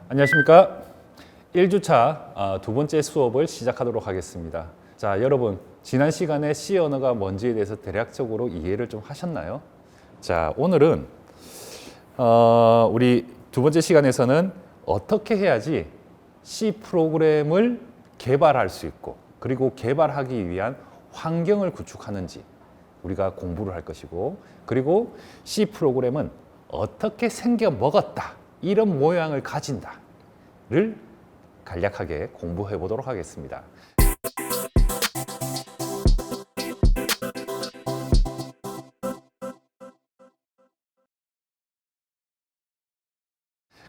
안녕하십니까. 1주차 두 번째 수업을 시작하도록 하겠습니다. 자, 여러분, 지난 시간에 C 언어가 뭔지에 대해서 대략적으로 이해를 좀 하셨나요? 자, 오늘은 우리 두 번째 시간에서는 어떻게 해야지 C 프로그램을 개발할 수 있고, 그리고 개발하기 위한 환경을 구축하는지 우리가 공부를 할 것이고, 그리고 C 프로그램은 어떻게 생겨 먹었다, 이런 모양을 가진다를 간략하게 공부해 보도록 하겠습니다.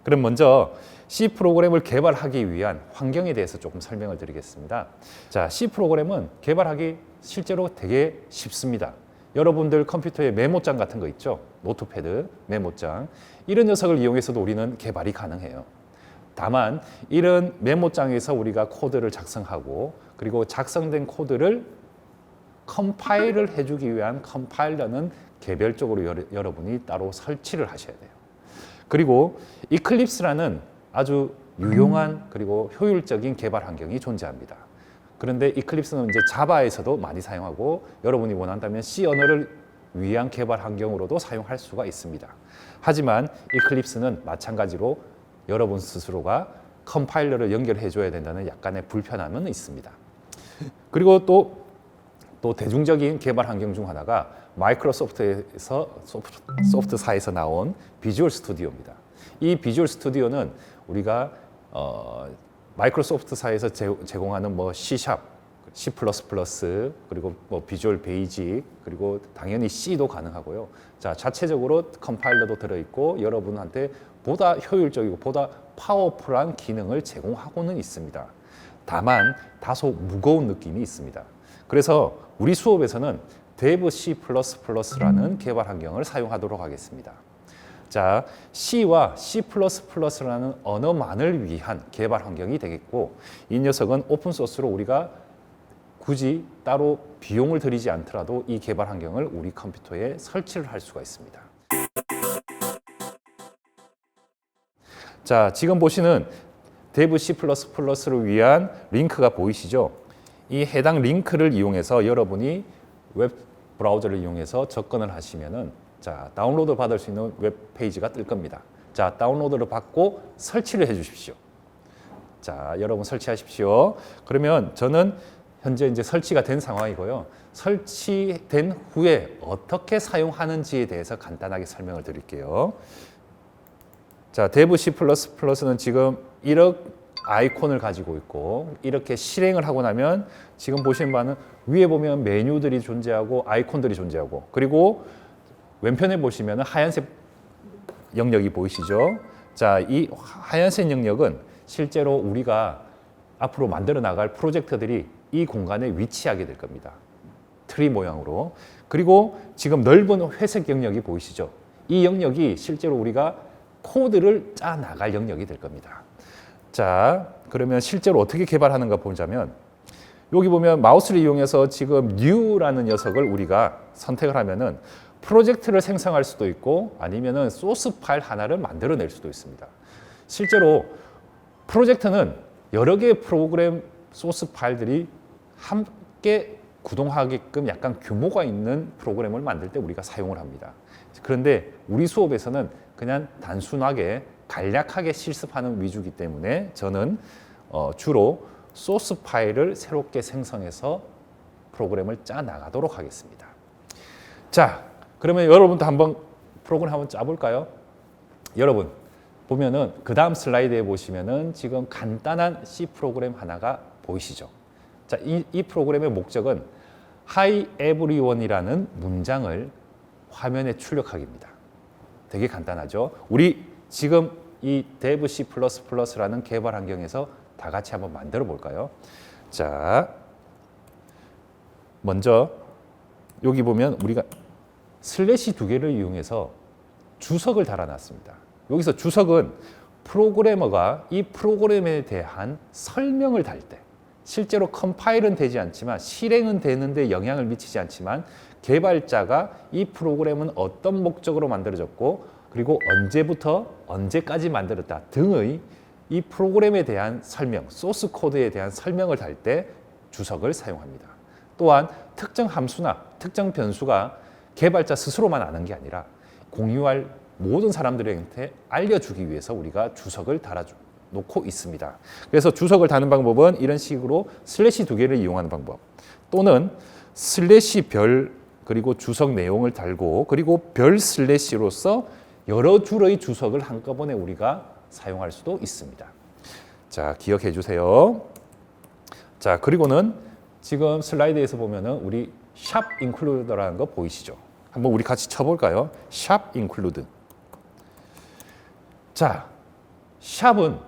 그럼 먼저 C 프로그램을 개발하기 위한 환경에 대해서 조금 설명을 드리겠습니다. 자, C 프로그램은 개발하기 실제로 되게 쉽습니다. 여러분들 컴퓨터에 메모장 같은 거 있죠? 노트패드, 메모장. 이런 녀석을 이용해서도 우리는 개발이 가능해요. 다만 이런 메모장에서 우리가 코드를 작성하고, 그리고 작성된 코드를 컴파일을 해주기 위한 컴파일러는 개별적으로 여러분이 따로 설치를 하셔야 돼요. 그리고 이클립스라는 아주 유용한 그리고 효율적인 개발 환경이 존재합니다. 그런데 이클립스는 이제 자바에서도 많이 사용하고, 여러분이 원한다면 C 언어를 위한 개발 환경으로도 사용할 수가 있습니다. 하지만 이클립스는 마찬가지로 여러분 스스로가 컴파일러를 연결해 줘야 된다는 약간의 불편함은 있습니다. 그리고 또 대중적인 개발 환경 중 하나가 마이크로소프트에서 소프트사에서 나온 비주얼 스튜디오입니다. 이 비주얼 스튜디오는 우리가 마이크로소프트사에서 제공하는 뭐 C#, C++, 그리고 뭐 비주얼 베이직, 그리고 당연히 C도 가능하고요. 자, 자체적으로 컴파일러도 들어있고 여러분한테 보다 효율적이고 보다 파워풀한 기능을 제공하고는 있습니다. 다만 다소 무거운 느낌이 있습니다. 그래서 우리 수업에서는 Dev C++라는 개발 환경을 사용하도록 하겠습니다. 자, C와 C++라는 언어만을 위한 개발 환경이 되겠고, 이 녀석은 오픈소스로 우리가 굳이 따로 비용을 들이지 않더라도 이 개발 환경을 우리 컴퓨터에 설치를 할 수가 있습니다. 자, 지금 보시는 Dev C++를 위한 링크가 보이시죠? 이 해당 링크를 이용해서 여러분이 웹 브라우저를 이용해서 접근을 하시면은, 자, 다운로드 받을 수 있는 웹 페이지가 뜰 겁니다. 자, 다운로드를 받고 설치를 해 주십시오. 자, 여러분 설치하십시오. 그러면 저는 현재 이제 설치가 된 상황이고요. 설치된 후에 어떻게 사용하는지에 대해서 간단하게 설명을 드릴게요. 자, Dev C++는 지금 이렇게 아이콘을 가지고 있고, 이렇게 실행을 하고 나면 지금 보시는 바는 위에 보면 메뉴들이 존재하고 아이콘들이 존재하고, 그리고 왼편에 보시면 하얀색 영역이 보이시죠? 자, 이 하얀색 영역은 실제로 우리가 앞으로 만들어 나갈 프로젝트들이 이 공간에 위치하게 될 겁니다. 트리 모양으로. 그리고 지금 넓은 회색 영역이 보이시죠? 이 영역이 실제로 우리가 코드를 짜 나갈 영역이 될 겁니다. 자, 그러면 실제로 어떻게 개발하는가 보자면, 여기 보면 마우스를 이용해서 지금 New라는 녀석을 우리가 선택을 하면은 프로젝트를 생성할 수도 있고, 아니면은 소스 파일 하나를 만들어낼 수도 있습니다. 실제로 프로젝트는 여러 개의 프로그램 소스 파일들이 함께 구동하게끔 약간 규모가 있는 프로그램을 만들 때 우리가 사용을 합니다. 그런데 우리 수업에서는 그냥 단순하게 간략하게 실습하는 위주이기 때문에 저는 주로 소스 파일을 새롭게 생성해서 프로그램을 짜 나가도록 하겠습니다. 자, 그러면 여러분도 한번 프로그램 한번 짜볼까요? 여러분 보면은 그 다음 슬라이드에 보시면은 지금 간단한 C 프로그램 하나가 보이시죠? 자, 이 프로그램의 목적은 Hi everyone이라는 문장을 화면에 출력하기입니다. 되게 간단하죠? 우리 지금 이 Dev C++라는 개발 환경에서 다 같이 한번 만들어 볼까요? 자, 먼저 여기 보면 우리가 슬래시 두 개를 이용해서 주석을 달아놨습니다. 여기서 주석은 프로그래머가 이 프로그램에 대한 설명을 달 때, 실제로 컴파일은 되지 않지만 실행은 되는데 영향을 미치지 않지만 개발자가 이 프로그램은 어떤 목적으로 만들어졌고 그리고 언제부터 언제까지 만들었다 등의 이 프로그램에 대한 설명, 소스 코드에 대한 설명을 달 때 주석을 사용합니다. 또한 특정 함수나 특정 변수가 개발자 스스로만 아는 게 아니라 공유할 모든 사람들한테 알려주기 위해서 우리가 주석을 달아놓고 있습니다. 그래서 주석을 다는 방법은 이런 식으로 슬래시 2개를 이용하는 방법 또는 슬래시 별 그리고 주석 내용을 달고 그리고 별 슬래시로서 여러 줄의 주석을 한꺼번에 우리가 사용할 수도 있습니다. 자, 기억해 주세요. 자, 그리고는 지금 슬라이드에서 보면은 우리 샵 인클루드라는 거 보이시죠? 한번 우리 같이 쳐볼까요? 샵 인클루드. 자, 샵은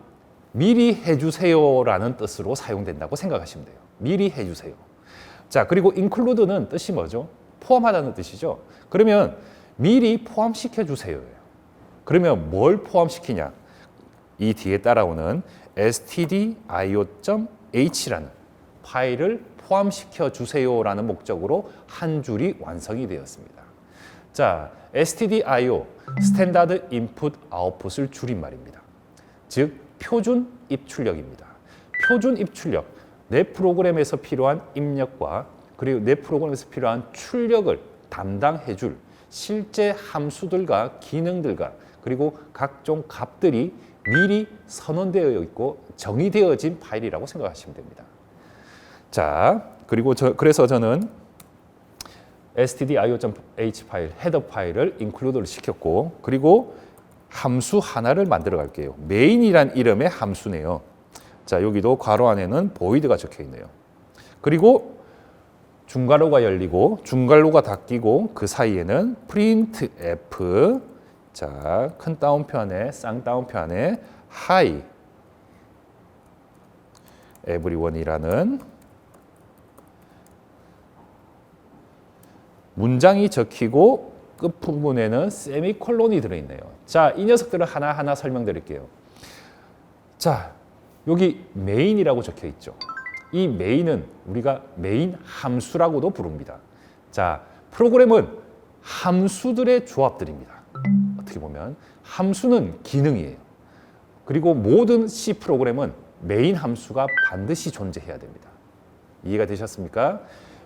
미리 해주세요라는 뜻으로 사용된다고 생각하시면 돼요. 미리 해주세요. 자, 그리고 include는 뜻이 뭐죠? 포함하다는 뜻이죠. 그러면 미리 포함시켜 주세요예요. 그러면 뭘 포함시키냐? 이 뒤에 따라오는 stdio.h라는 파일을 포함시켜 주세요라는 목적으로 한 줄이 완성이 되었습니다. 자, stdio, 스탠다드 인풋 아웃풋을 줄인 말입니다. 즉, 표준 입출력입니다. 표준 입출력, 내 프로그램에서 필요한 입력과 그리고 내 프로그램에서 필요한 출력을 담당해 줄 실제 함수들과 기능들과 그리고 각종 값들이 미리 선언되어 있고 정의되어진 파일이라고 생각하시면 됩니다. 자, 그리고 그래서 저는 stdio.h 파일, 헤더 파일을 include를 시켰고 그리고 함수 하나를 만들어 갈게요. main이란 이름의 함수네요. 자, 여기도 괄호 안에는 void가 적혀 있네요. 그리고 중괄호가 열리고 중괄호가 닫히고 그 사이에는 printf 자, 큰 따옴표안에 쌍따옴표안에 hi everyone이라는 문장이 적히고 끝부분에는 세미콜론이 들어있네요. 자, 이 녀석들을 하나하나 설명드릴게요. 자, 여기 main이라고 적혀 있죠. 이 main은 우리가 main 함수라고도 부릅니다. 자, 프로그램은 함수들의 조합들입니다. 어떻게 보면 함수는 기능이에요. 그리고 모든 C 프로그램은 메인 함수가 반드시 존재해야 됩니다. 이해가 되셨습니까?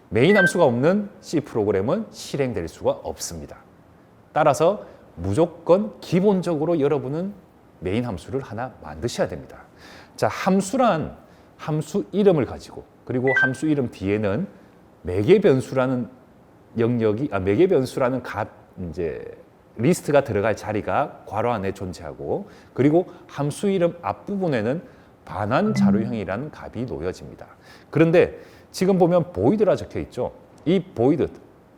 메인 함수가 없는 C 프로그램은 실행될 수가 없습니다. 따라서 무조건 기본적으로 여러분은 메인 함수를 하나 만드셔야 됩니다. 자, 함수란 함수 이름을 가지고 그리고 함수 이름 뒤에는 매개 변수라는 영역이 매개 변수라는 값 이제 리스트가 들어갈 자리가 괄호 안에 존재하고 그리고 함수 이름 앞부분에는 반환 자료형이라는 값이 놓여집니다. 그런데 지금 보면 void라 적혀 있죠. 이 void,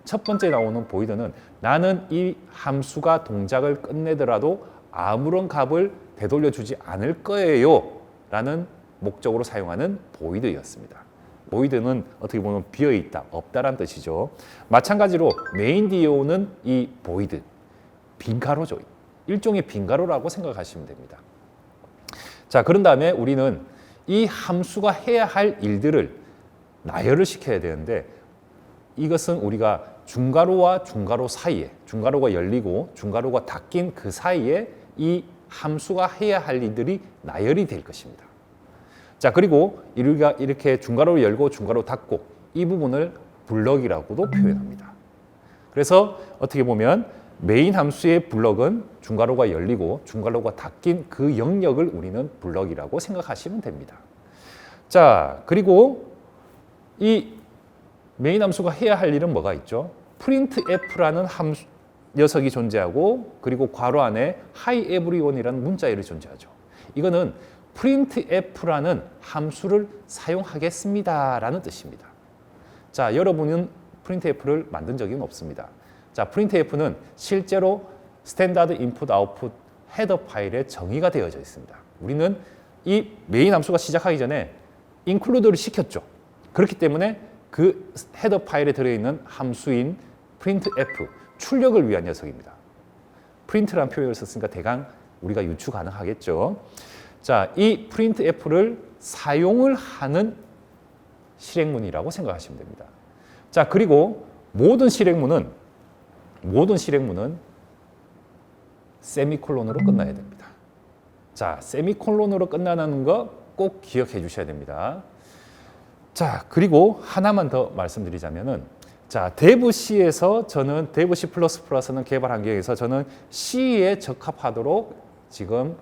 첫 번째 나오는 void는 나는 이 함수가 동작을 끝내더라도 아무런 값을 되돌려 주지 않을 거예요 라는 목적으로 사용하는 void였습니다. void는 어떻게 보면 비어있다, 없다란 뜻이죠. 마찬가지로 mainDO는 이 void, 빈가로죠. 일종의 빈가로라고 생각하시면 됩니다. 자, 그런 다음에 우리는 이 함수가 해야 할 일들을 나열을 시켜야 되는데 이것은 우리가 중괄호와 중괄호 사이에 중괄호가 열리고 중괄호가 닫힌 그 사이에 이 함수가 해야 할 일들이 나열이 될 것입니다. 자, 그리고 우리가 이렇게 중괄호를 열고 중괄호 닫고 이 부분을 블럭이라고도 표현합니다. 그래서 어떻게 보면 메인 함수의 블럭은 중괄호가 열리고 중괄호가 닫힌 그 영역을 우리는 블럭이라고 생각하시면 됩니다. 자, 그리고 이 메인 함수가 해야 할 일은 뭐가 있죠? printf라는 함수 녀석이 존재하고 그리고 괄호 안에 hi everyone이라는 문자열이 존재하죠. 이거는 printf라는 함수를 사용하겠습니다라는 뜻입니다. 자, 여러분은 printf를 만든 적은 없습니다. 자, printf는 실제로 스탠다드 인풋 아웃풋 헤더 파일에 정의가 되어져 있습니다. 우리는 이 메인 함수가 시작하기 전에 include를 시켰죠. 그렇기 때문에 그 헤더 파일에 들어있는 함수인 printf, 출력을 위한 녀석입니다. print라는 표현을 썼으니까 대강 우리가 유추 가능하겠죠. 자, 이 printf를 사용을 하는 실행문이라고 생각하시면 됩니다. 자, 그리고 모든 실행문은 세미콜론으로 끝나야 됩니다. 자, 세미콜론으로 끝나는 거 꼭 기억해 주셔야 됩니다. 자, 그리고 하나만 더 말씀드리자면은, 자, 데브 C에서 저는 데브 C++는 개발 환경에서 저는 C에 적합하도록 지금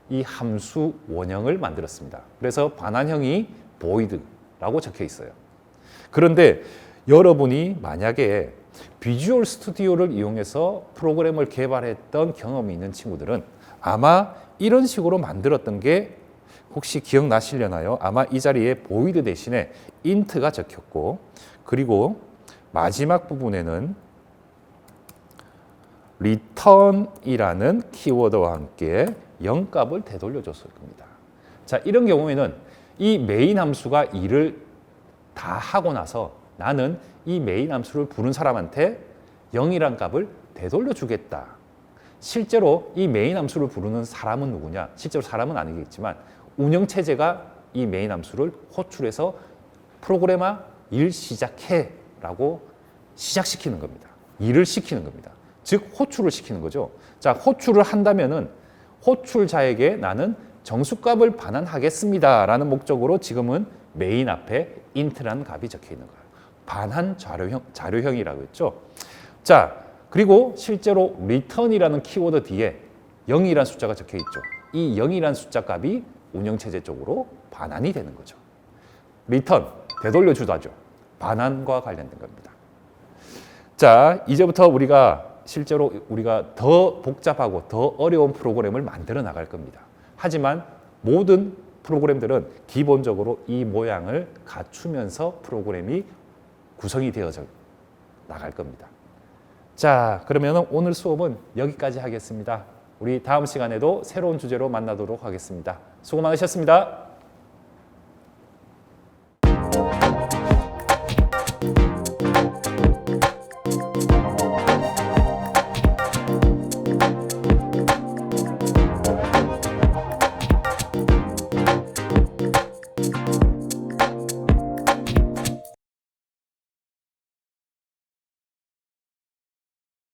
이 함수 원형을 만들었습니다. 그래서 반환형이 void라고 적혀 있어요. 그런데 여러분이 만약에 비주얼 스튜디오를 이용해서 프로그램을 개발했던 경험이 있는 친구들은 아마 이런 식으로 만들었던 게 혹시 기억나시려나요? 아마 이 자리에 void 대신에 int가 적혔고, 그리고 마지막 부분에는 return이라는 키워드와 함께 0값을 되돌려줬을 겁니다. 자, 이런 경우에는 이 메인 함수가 일을 다 하고 나서 나는 이 메인 함수를 부른 사람한테 0이란 값을 되돌려 주겠다. 실제로 이 메인 함수를 부르는 사람은 누구냐? 실제로 사람은 아니겠지만 운영체제가 이 메인 함수를 호출해서 프로그래마 일 시작해 라고 시작시키는 겁니다. 일을 시키는 겁니다. 즉 호출을 시키는 거죠. 자, 호출을 한다면은 호출자에게 나는 정수값을 반환하겠습니다 라는 목적으로 지금은 메인 앞에 int라는 값이 적혀 있는 거예요. 반환 자료형이라고 했죠. 자, 그리고 실제로 return이라는 키워드 뒤에 0이라는 숫자가 적혀 있죠. 이 0이라는 숫자 값이 운영체제 쪽으로 반환이 되는 거죠. return, 되돌려주다죠. 반환과 관련된 겁니다. 자, 이제부터 실제로 우리가 더 복잡하고 더 어려운 프로그램을 만들어 나갈 겁니다. 하지만 모든 프로그램들은 기본적으로 이 모양을 갖추면서 프로그램이 구성이 되어져 나갈 겁니다. 자, 그러면 오늘 수업은 여기까지 하겠습니다. 우리 다음 시간에도 새로운 주제로 만나도록 하겠습니다. 수고 많으셨습니다.